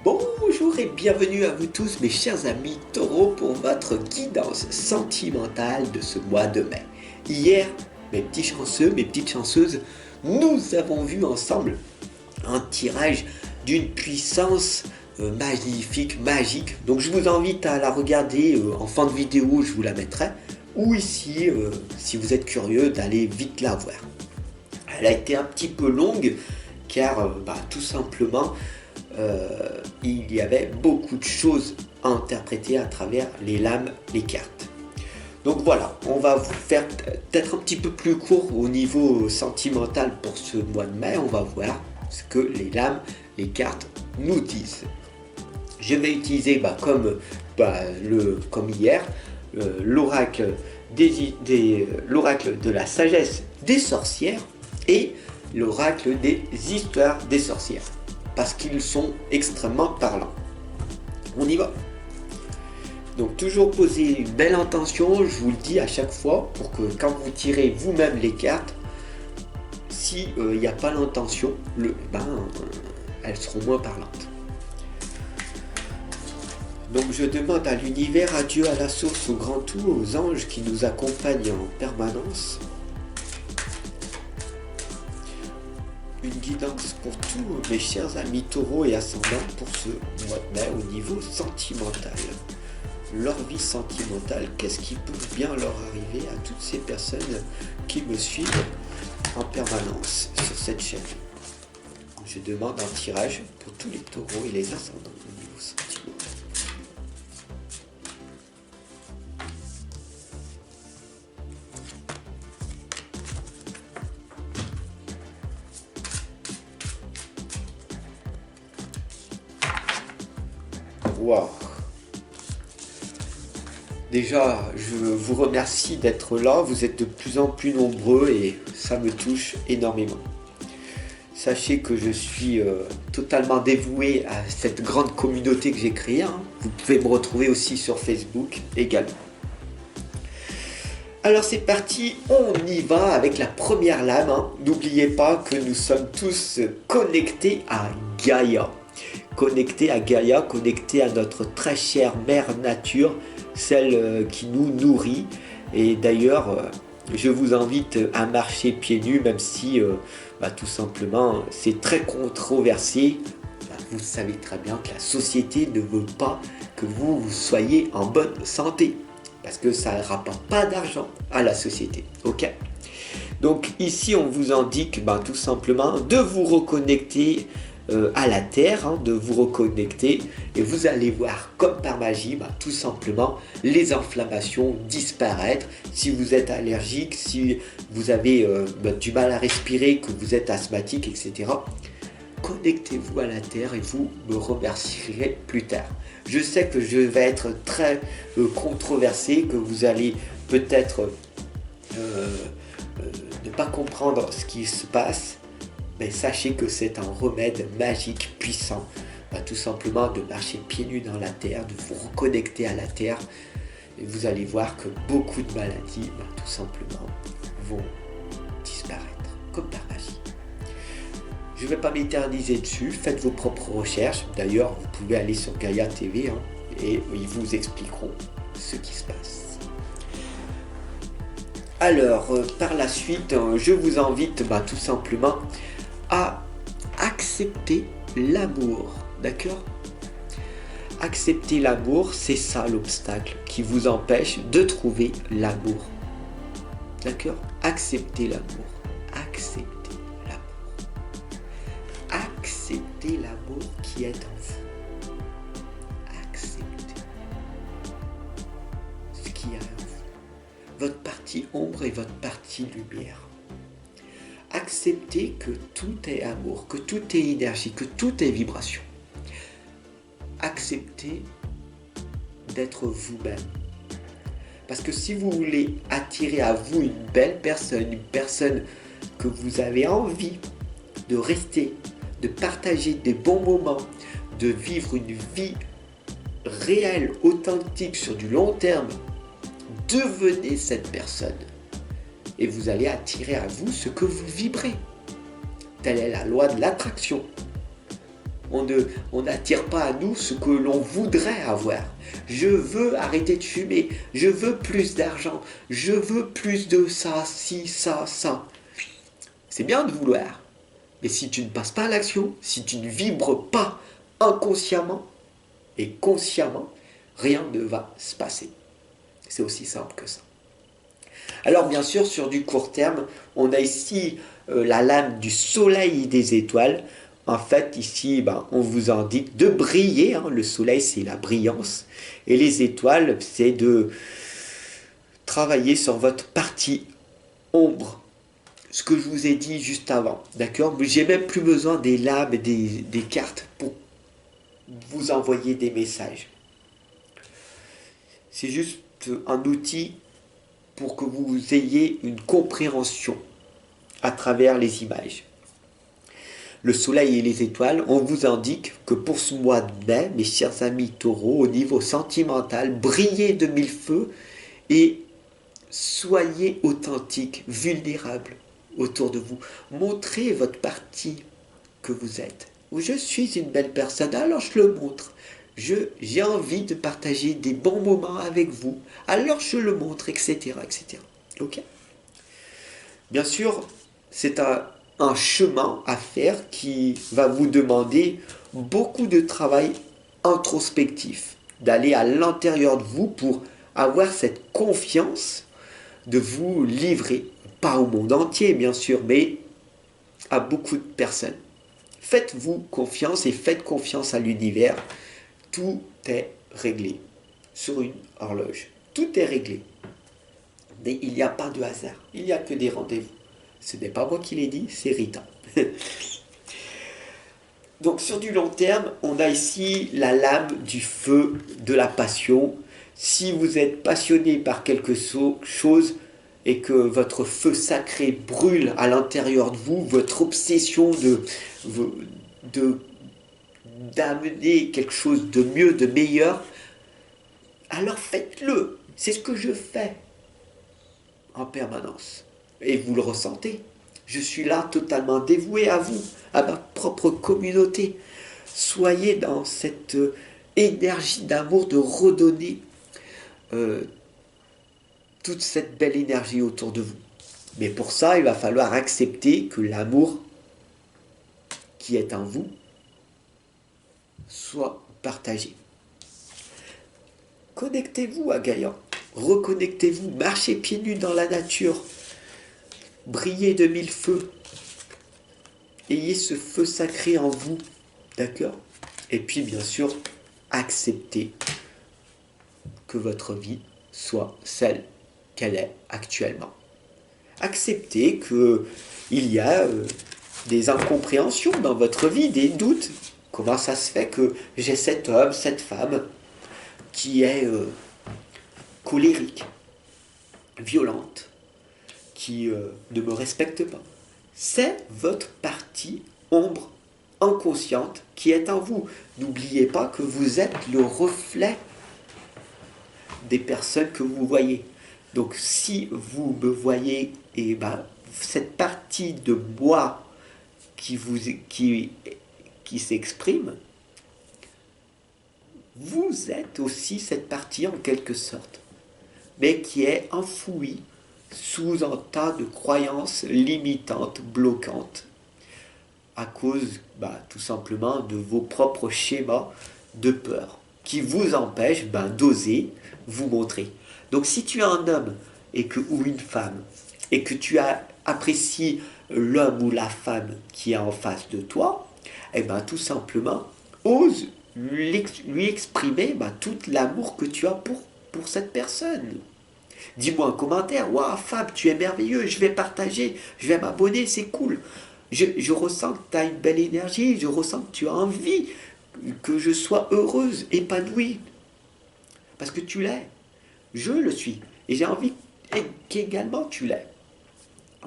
Bonjour et bienvenue à vous tous mes chers amis taureaux pour votre guidance sentimentale de ce mois de mai. Hier, mes petits chanceux, mes petites chanceuses, nous avons vu ensemble un tirage d'une puissance magnifique, magique. Donc je vous invite à la regarder en fin de vidéo, je vous la mettrai. Ou ici, si vous êtes curieux, d'aller vite la voir. Elle a été un petit peu longue car tout simplement il y avait beaucoup de choses à interpréter à travers les lames, les cartes. Donc voilà, on va vous faire peut-être un petit peu plus court au niveau sentimental pour ce mois de mai. On va voir ce que les lames, les cartes nous disent. Je vais utiliser comme hier l'oracle l'oracle de la sagesse des sorcières et l'oracle des histoires des sorcières, parce qu'ils sont extrêmement parlants. On y va. Donc toujours poser une belle intention, je vous le dis à chaque fois, pour que quand vous tirez vous-même les cartes, si il n'y a pas l'intention, elles seront moins parlantes. Donc je demande à l'univers, à Dieu, à la source, au grand tout, aux anges qui nous accompagnent en permanence, une guidance pour tous mes chers amis taureaux et ascendants pour ce mois de mai au niveau sentimental. Leur vie sentimentale, qu'est-ce qui peut bien leur arriver à toutes ces personnes qui me suivent en permanence sur cette chaîne. Je demande un tirage pour tous les taureaux et les ascendants au niveau sentimental. Wow. Déjà, je vous remercie d'être là. Vous êtes de plus en plus nombreux et ça me touche énormément. Sachez que je suis totalement dévoué à cette grande communauté que j'ai créée. Vous pouvez me retrouver aussi sur Facebook également. Alors c'est parti, on y va avec la première lame. N'oubliez pas que nous sommes tous connectés à Gaïa. Connecté à Gaïa, connecté à notre très chère mère nature, celle qui nous nourrit. Et d'ailleurs, je vous invite à marcher pieds nus, même si tout simplement c'est très controversé. Vous savez très bien que la société ne veut pas que vous soyez en bonne santé, parce que ça ne rapporte pas d'argent à la société. Ok ? Donc ici on vous indique tout simplement de vous reconnecter à la terre, de vous reconnecter, et vous allez voir comme par magie tout simplement les inflammations disparaître. Si vous êtes allergique, si vous avez du mal à respirer, que vous êtes asthmatique, etc., connectez-vous à la terre et vous me remercierez plus tard. Je sais que je vais être très controversé, que vous allez peut-être ne pas comprendre ce qui se passe, mais sachez que c'est un remède magique puissant, tout simplement de marcher pieds nus dans la terre, de vous reconnecter à la terre, et vous allez voir que beaucoup de maladies, tout simplement, vont disparaître, comme par magie. Je ne vais pas m'éterniser dessus, faites vos propres recherches. D'ailleurs, vous pouvez aller sur Gaïa TV et ils vous expliqueront ce qui se passe. Alors, par la suite, je vous invite tout simplement à accepter l'amour, d'accord ? Accepter l'amour, c'est ça l'obstacle qui vous empêche de trouver l'amour. D'accord ? Accepter l'amour. Accepter l'amour. Acceptez l'amour qui est en vous. Acceptez ce qui est en vous. Votre partie ombre et votre partie lumière. Acceptez que tout est amour, que tout est énergie, que tout est vibration. Acceptez d'être vous-même. Parce que si vous voulez attirer à vous une belle personne, une personne que vous avez envie de rester, de partager des bons moments, de vivre une vie réelle, authentique sur du long terme, devenez cette personne. Et vous allez attirer à vous ce que vous vibrez. Telle est la loi de l'attraction. on n'attire pas à nous ce que l'on voudrait avoir. Je veux arrêter de fumer, je veux plus d'argent, je veux plus de ça, ci, ça, ça. C'est bien de vouloir, mais si tu ne passes pas à l'action, si tu ne vibres pas inconsciemment et consciemment, rien ne va se passer. C'est aussi simple que ça. Alors bien sûr, sur du court terme, on a ici la lame du soleil et des étoiles. En fait, ici, on vous indique de briller. Le soleil, c'est la brillance. Et les étoiles, c'est de travailler sur votre partie ombre. Ce que je vous ai dit juste avant. D'accord? J'ai même plus besoin des lames et des cartes pour vous envoyer des messages. C'est juste un outil pour que vous ayez une compréhension à travers les images. Le soleil et les étoiles, on vous indique que pour ce mois de mai, mes chers amis taureaux, au niveau sentimental, brillez de mille feux et soyez authentiques, vulnérables autour de vous. Montrez votre partie que vous êtes. Je suis une belle personne, alors je le montre. J'ai envie de partager des bons moments avec vous, alors je le montre, etc. etc. Ok? Bien sûr, c'est un chemin à faire qui va vous demander beaucoup de travail introspectif, d'aller à l'intérieur de vous pour avoir cette confiance de vous livrer, pas au monde entier bien sûr, mais à beaucoup de personnes. Faites-vous confiance et faites confiance à l'univers. Tout est réglé sur une horloge. Tout est réglé. Mais il n'y a pas de hasard. Il n'y a que des rendez-vous. Ce n'est pas moi qui l'ai dit, c'est Rita. Donc sur du long terme, on a ici la lame du feu de la passion. Si vous êtes passionné par quelque chose et que votre feu sacré brûle à l'intérieur de vous, votre obsession d'amener quelque chose de mieux, de meilleur, alors faites-le. C'est ce que je fais en permanence. Et vous le ressentez. Je suis là totalement dévoué à vous, à ma propre communauté. Soyez dans cette énergie d'amour, de redonner toute cette belle énergie autour de vous. Mais pour ça, il va falloir accepter que l'amour qui est en vous soit partagé. Connectez-vous à Gaïa. Reconnectez-vous. Marchez pieds nus dans la nature. Brillez de mille feux. Ayez ce feu sacré en vous. D'accord? Et puis, bien sûr, acceptez que votre vie soit celle qu'elle est actuellement. Acceptez qu'il y a des incompréhensions dans votre vie, des doutes. Comment ça se fait que j'ai cet homme, cette femme qui est colérique, violente, qui ne me respecte pas? C'est votre partie ombre inconsciente qui est en vous. N'oubliez pas que vous êtes le reflet des personnes que vous voyez. Donc si vous me voyez, et cette partie de moi qui s'exprime, vous êtes aussi cette partie en quelque sorte, mais qui est enfouie sous un tas de croyances limitantes, bloquantes, à cause tout simplement de vos propres schémas de peur, qui vous empêchent d'oser vous montrer. Donc si tu es un homme ou une femme, et que tu apprécies l'homme ou la femme qui est en face de toi, tout simplement, ose lui exprimer tout l'amour que tu as pour cette personne. Dis-moi un commentaire. Waouh, Fab, tu es merveilleux, je vais partager, je vais m'abonner, c'est cool. Je ressens que tu as une belle énergie, je ressens que tu as envie que je sois heureuse, épanouie. Parce que tu l'es. Je le suis. Et j'ai envie qu'également tu l'es.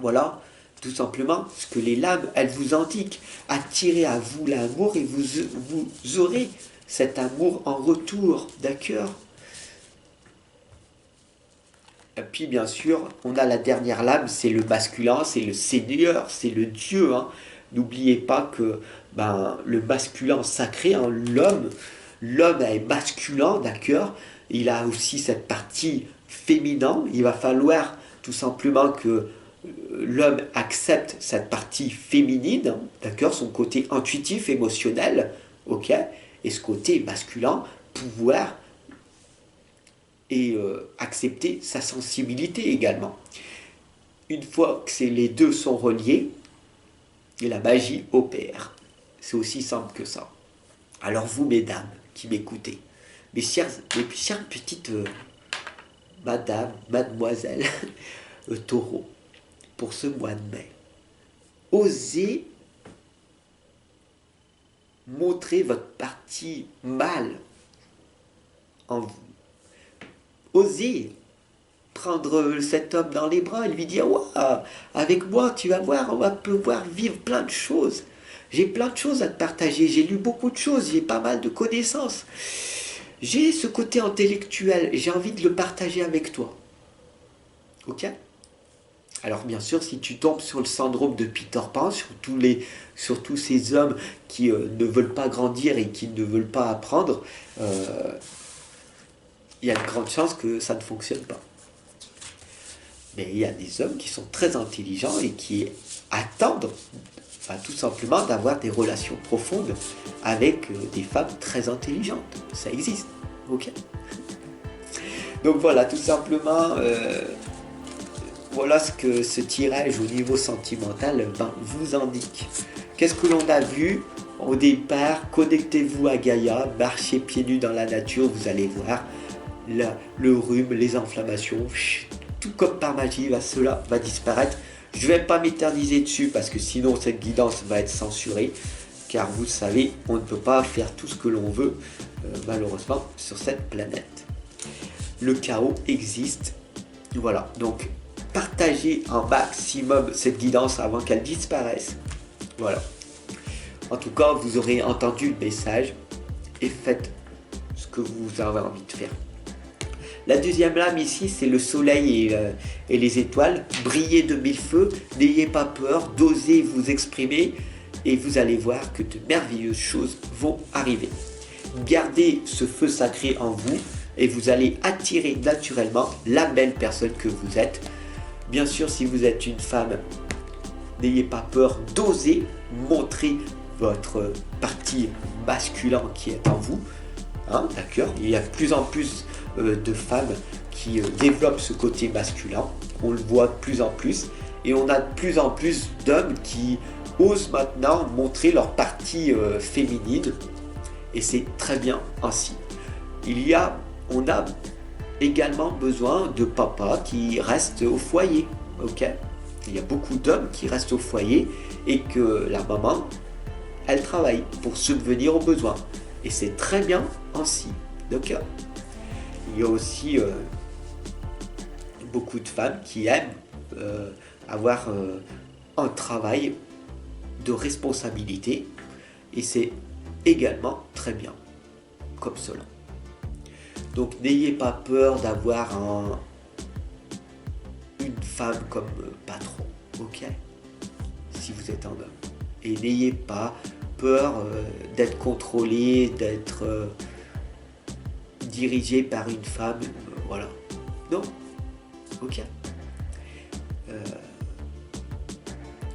Voilà, tout simplement, ce que les lames, elles vous indiquent. Attirez à vous l'amour et vous aurez cet amour en retour, d'accord? Et puis bien sûr, on a la dernière lame, c'est le masculin, c'est le Seigneur, c'est le Dieu. N'oubliez pas que le masculin sacré, hein, l'homme est masculin, d'accord. Il a aussi cette partie féminin. Il va falloir tout simplement que l'homme accepte cette partie féminine, d'accord, son côté intuitif, émotionnel, ok, et ce côté masculin, pouvoir et accepter sa sensibilité également. Une fois que les deux sont reliés, la magie opère. C'est aussi simple que ça. Alors vous, mesdames, qui m'écoutez, mes chères petites madame, mademoiselle taureau, pour ce mois de mai, osez montrer votre partie mâle en vous. Osez prendre cet homme dans les bras et lui dire waouh, avec moi tu vas voir, on va pouvoir vivre plein de choses. J'ai plein de choses à te partager, j'ai lu beaucoup de choses, j'ai pas mal de connaissances. J'ai ce côté intellectuel, j'ai envie de le partager avec toi. Ok? Alors bien sûr, si tu tombes sur le syndrome de Peter Pan, sur tous ces hommes qui ne veulent pas grandir et qui ne veulent pas apprendre, il y a de grandes chances que ça ne fonctionne pas. Mais il y a des hommes qui sont très intelligents et qui attendent tout simplement d'avoir des relations profondes avec des femmes très intelligentes. Ça existe, ok? Donc voilà, tout simplement, voilà ce que ce tirage au niveau sentimental vous indique. Qu'est-ce que l'on a vu au départ? Connectez-vous à Gaïa, marchez pieds nus dans la nature, vous allez voir le rhume, les inflammations, tout comme par magie, cela va disparaître. Je ne vais pas m'éterniser dessus parce que sinon cette guidance va être censurée, car vous savez, on ne peut pas faire tout ce que l'on veut, malheureusement, sur cette planète. Le chaos existe, voilà, donc partagez un maximum cette guidance avant qu'elle disparaisse, voilà. En tout cas, vous aurez entendu le message et faites ce que vous avez envie de faire. La deuxième lame ici, c'est le soleil et les étoiles. Brillez de mille feux, n'ayez pas peur, d'oser vous exprimer et vous allez voir que de merveilleuses choses vont arriver. Gardez ce feu sacré en vous et vous allez attirer naturellement la belle personne que vous êtes. Bien sûr, si vous êtes une femme, n'ayez pas peur d'oser montrer votre partie masculine qui est en vous. Hein, d'accord. Il y a de plus en plus de femmes qui développent ce côté masculin. On le voit de plus en plus. Et on a de plus en plus d'hommes qui osent maintenant montrer leur partie féminine. Et c'est très bien ainsi. On a également besoin de papas qui restent au foyer. Ok. Il y a beaucoup d'hommes qui restent au foyer et que la maman, elle travaille pour subvenir aux besoins. Et c'est très bien ainsi. Donc, il y a aussi beaucoup de femmes qui aiment avoir un travail de responsabilité. Et c'est également très bien comme cela. Donc, n'ayez pas peur d'avoir une femme comme patron. Ok? Si vous êtes un homme. Et n'ayez pas peur d'être contrôlé, d'être dirigé par une femme, voilà. Non. Ok.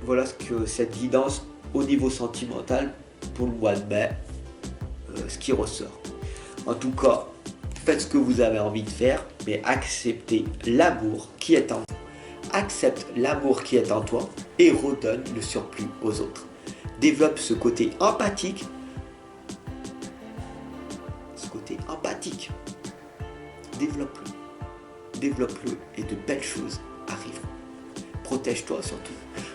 Voilà ce que cette guidance au niveau sentimental pour le mois de mai, ce qui ressort. En tout cas, faites ce que vous avez envie de faire, mais acceptez l'amour qui est en vous. Accepte l'amour qui est en toi et redonne le surplus aux autres. Développe ce côté empathique. Développe-le et de belles choses arriveront. Protège-toi surtout.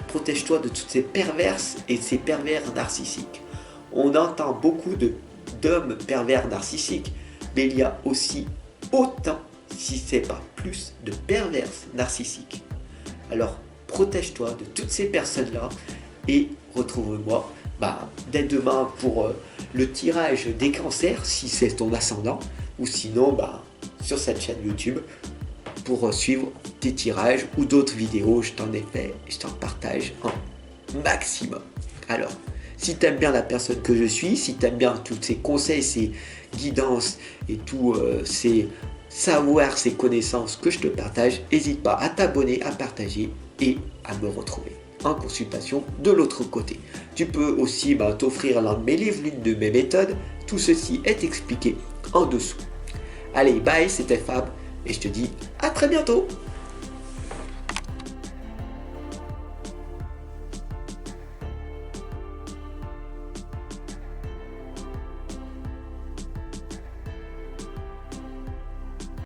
Protège-toi de toutes ces perverses et ces pervers narcissiques. On entend beaucoup d'hommes pervers narcissiques, mais il y a aussi autant, si ce n'est pas plus, de perverses narcissiques. Alors, protège-toi de toutes ces personnes-là et retrouve-moi dès demain pour le tirage des cancers, si c'est ton ascendant, ou sinon sur cette chaîne YouTube pour suivre tes tirages ou d'autres vidéos. Je t'en ai fait, je t'en partage un maximum. Alors, si tu aimes bien la personne que je suis, si tu aimes bien tous ces conseils, ces guidances et tous ces savoirs, ces connaissances que je te partage, n'hésite pas à t'abonner, à partager et à me retrouver en consultation de l'autre côté. Tu peux aussi t'offrir l'un de mes livres, l'une de mes méthodes. Tout ceci est expliqué en dessous. Allez, bye, c'était Fab et je te dis à très bientôt.